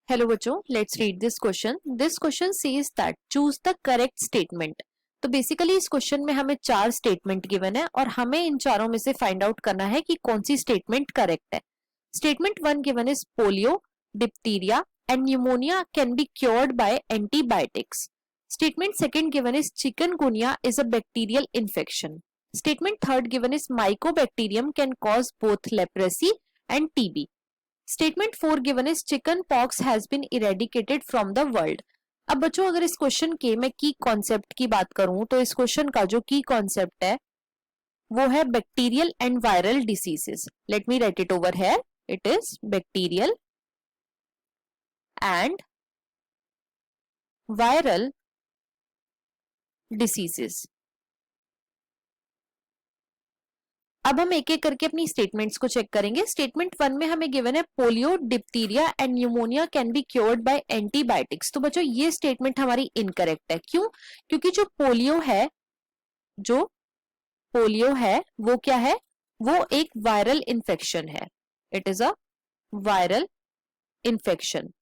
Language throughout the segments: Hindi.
हेलो बच्चों, let's read this question. This question says that choose the correct statement. तो बेसिकली इस क्वेश्चन में हमें चार स्टेटमेंट गिवन है और हमें इन चारों में से फाइंड आउट करना है कि कौन सी स्टेटमेंट करेक्ट है। Statement one given is polio, diphtheria and pneumonia can be cured by antibiotics. Statement second given is chikungunya is a bacterial infection. Statement third given is mycobacterium can cause both leprosy and TB. Statement four given is chicken pox has been eradicated from the world. अब बच्चों, अगर इस क्वेश्चन के मैं की कॉन्सेप्ट की बात करूं तो इस क्वेश्चन का जो की कॉन्सेप्ट है वो है bacterial and viral diseases. Let me right it over here. It is bacterial and viral diseases. अब हम एक एक करके अपनी स्टेटमेंट्स को चेक करेंगे। स्टेटमेंट वन में हमें गिवन है polio, diphtheria and pneumonia can be cured by antibiotics. तो बच्चों ये स्टेटमेंट हमारी इनकरेक्ट है। क्यों? क्योंकि जो पोलियो है वो क्या है? वो एक वायरल इन्फेक्शन है। It is a viral infection.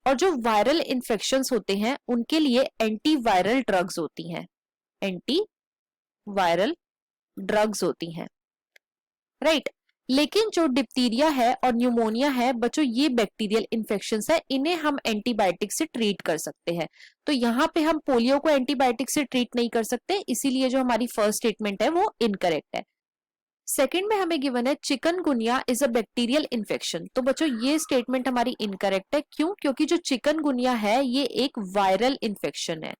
और जो वायरल इन्फेक्शंस होते हैं उनके लिए एंटीवायरल ड्रग्स होती हैं। एंटी वायरल ड्रग्स होती हैं, राइट। लेकिन जो डिप्थीरिया है और न्यूमोनिया है बच्चों, ये बैक्टीरियल इन्फेक्शंस है, इन्हें हम एंटीबायोटिक से ट्रीट कर सकते हैं। तो यहाँ पे हम पोलियो को एंटीबायोटिक से ट्रीट नहीं कर सकते, इसीलिए जो हमारी फर्स्ट स्टेटमेंट है वो इनकरेक्ट है। सेकंड में हमें गिवन है chikungunya is a bacterial infection. तो बच्चों ये स्टेटमेंट हमारी इनकरेक्ट है। क्यों? क्योंकि जो चिकनगुनिया है ये एक वायरल इन्फेक्शन है।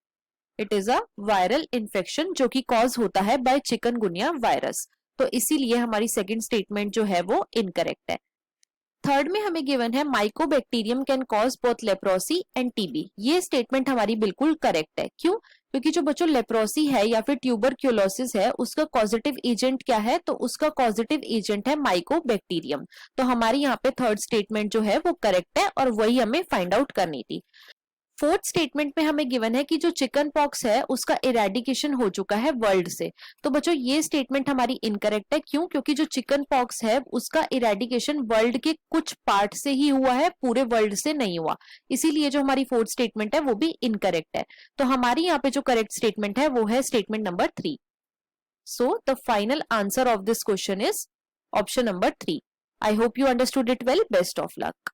It is a viral infection जो कि कॉज होता है बाय चिकनगुनिया वायरस। तो इसीलिए हमारी सेकंड स्टेटमेंट जो है वो इनकरेक्ट है। थर्ड में हमें गिवन है Mycobacterium can cause both leprosy end TB. ये स्टेटमेंट हमारी बिल्कुल करेक्ट है। क्यों? क्योंकि जो बच्चों लेप्रोसी है या फिर ट्यूबरक्यूलोसिस है उसका कॉजेटिव एजेंट क्या है? तो उसका कॉजेटिव एजेंट है माइकोबैक्टीरियम। तो हमारी यहाँ पे थर्ड स्टेटमेंट जो है वो करेक्ट है और वही हमें फाइंड आउट करनी थी। फोर्थ स्टेटमेंट में हमें गिवन है कि जो चिकन पॉक्स है उसका इरेडिकेशन हो चुका है वर्ल्ड से। तो बच्चों ये स्टेटमेंट हमारी इनकरेक्ट है। क्यों? क्योंकि जो चिकन पॉक्स है उसका इरेडिकेशन वर्ल्ड के कुछ पार्ट से ही हुआ है, पूरे वर्ल्ड से नहीं हुआ। इसीलिए जो हमारी फोर्थ स्टेटमेंट है वो भी इनकरेक्ट है। तो हमारी यहाँ पे जो करेक्ट स्टेटमेंट है वो है statement number 3। So the final answer of this question is option number 3। I hope you understood it well. Best of luck.